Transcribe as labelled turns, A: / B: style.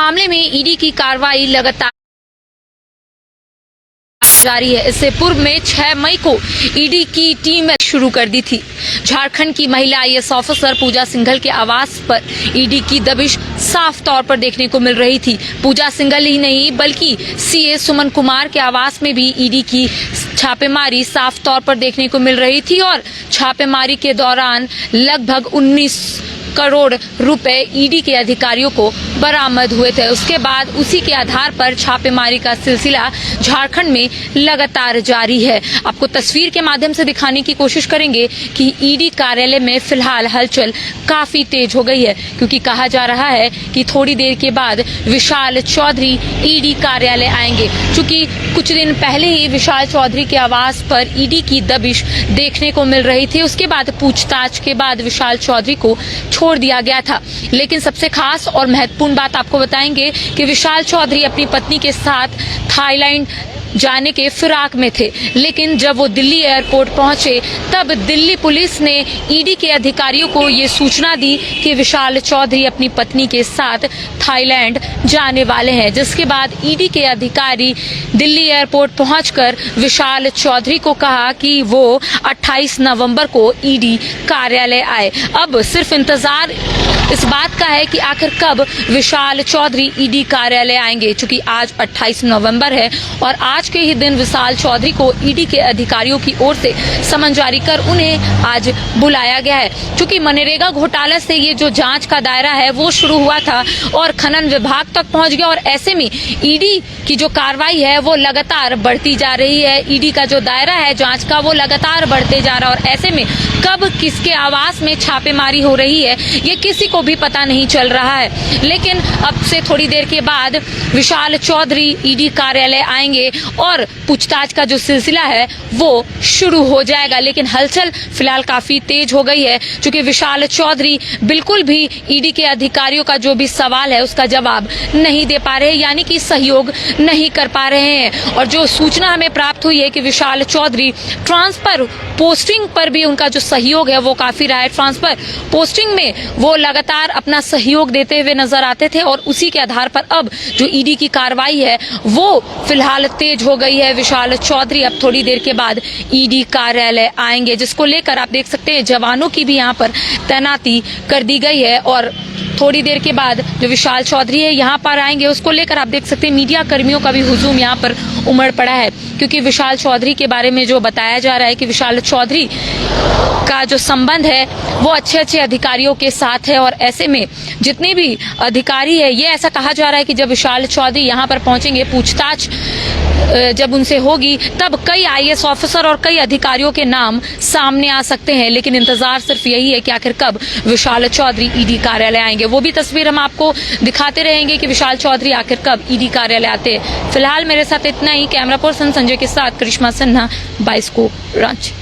A: मामले में ईडी की कार्रवाई लगातार जारी है। इससे पूर्व में 6 मई को ईडी की टीम शुरू कर दी थी। झारखंड की महिला आईएएस ऑफिसर पूजा सिंघल के आवास पर ईडी की दबिश साफ तौर पर देखने को मिल रही थी। पूजा सिंघल ही नहीं बल्कि सीए सुमन कुमार के आवास में भी ईडी की छापेमारी साफ तौर पर देखने को मिल रही थी और छापेमारी के दौरान लगभग 19 करोड़ रुपए ईडी के अधिकारियों को बरामद हुए थे। उसके बाद उसी के आधार पर छापेमारी का सिलसिला झारखंड में लगातार जारी है। आपको तस्वीर के माध्यम से दिखाने की कोशिश करेंगे कि ईडी कार्यालय में फिलहाल हलचल काफी तेज हो गई है, क्योंकि कहा जा रहा है कि थोड़ी देर के बाद विशाल चौधरी ईडी कार्यालय आएंगे। चूंकि कुछ दिन पहले ही विशाल चौधरी के आवास पर ईडी की दबिश देखने को मिल रही थी। उसके बाद पूछताछ के बाद विशाल चौधरी को छोड़ दिया गया था। लेकिन सबसे खास और महत्वपूर्ण बात आपको बताएंगे कि विशाल चौधरी अपनी पत्नी के साथ थाईलैंड जाने के फिराक में थे, लेकिन जब वो दिल्ली एयरपोर्ट पहुंचे तब दिल्ली पुलिस ने ईडी के अधिकारियों को ये सूचना दी कि विशाल चौधरी अपनी पत्नी के साथ थाईलैंड जाने वाले हैं। जिसके बाद ईडी के अधिकारी दिल्ली एयरपोर्ट पहुंचकर विशाल चौधरी को कहा कि वो 28 नवंबर को ईडी कार्यालय आए। अब सिर्फ इंतजार इस बात का है कि आखिर कब विशाल चौधरी ईडी कार्यालय आएंगे। चूंकि आज 28 नवंबर है और आज के ही दिन विशाल चौधरी को ईडी के अधिकारियों की ओर से समन जारी कर उन्हें आज बुलाया गया है। चूंकि मनरेगा घोटाला से ये जो जांच का दायरा है वो शुरू हुआ था और खनन विभाग तक पहुंच गया, और ऐसे में ईडी की जो कार्रवाई है वो लगातार बढ़ती जा रही है। ईडी का जो दायरा है जांच का वो लगातार बढ़ते जा रहा है, और ऐसे में कब किसके आवास में छापेमारी हो रही है ये किसी को भी पता नहीं चल रहा है। लेकिन अब से थोड़ी देर के बाद विशाल चौधरी ईडी कार्यालय आएंगे और पूछताछ का जो सिलसिला है वो शुरू हो जाएगा। लेकिन हलचल फिलहाल काफी तेज हो गई है, क्योंकि विशाल चौधरी बिल्कुल भी ईडी के अधिकारियों का जो भी सवाल है उसका जवाब नहीं दे पा रहे, यानी कि सहयोग नहीं कर पा रहे हैं। और जो सूचना हमें प्राप्त हुई है कि विशाल चौधरी ट्रांसफर पोस्टिंग पर भी उनका जो सहयोग है वो काफी रहा है। ट्रांसफर पोस्टिंग में वो लगातार अपना सहयोग देते हुए नजर आते थे, और उसी के आधार पर अब जो ईडी की कार्रवाई है वो फिलहाल तेज हो गई है। विशाल चौधरी अब थोड़ी देर के बाद ईडी कार्यालय आएंगे, जिसको लेकर आप देख सकते हैं जवानों की भी यहाँ पर तैनाती कर दी गई है। और थोड़ी देर के बाद जो विशाल चौधरी है यहाँ पर आएंगे, उसको लेकर आप देख सकते हैं मीडिया कर्मियों का भी हुजूम यहाँ पर उमड़ पड़ा है, क्योंकि विशाल चौधरी के बारे में जो बताया जा रहा है कि विशाल चौधरी का जो संबंध है वो अच्छे अच्छे अधिकारियों के साथ है। और ऐसे में जितने भी अधिकारी है, ये ऐसा कहा जा रहा है कि जब विशाल चौधरी यहाँ पर पहुंचेंगे, पूछताछ जब उनसे होगी तब कई आईएएस ऑफिसर और कई अधिकारियों के नाम सामने आ सकते हैं। लेकिन इंतजार सिर्फ यही है कि आखिर कब विशाल चौधरी ईडी कार्यालय आएंगे। वो भी तस्वीर हम आपको दिखाते रहेंगे कि विशाल चौधरी आखिर कब ईडी कार्यालय आते हैं। फिलहाल मेरे साथ इतना ही। कैमरा पर्सन संजय के साथ करिश्मा सिन्हा, 22 को रांची।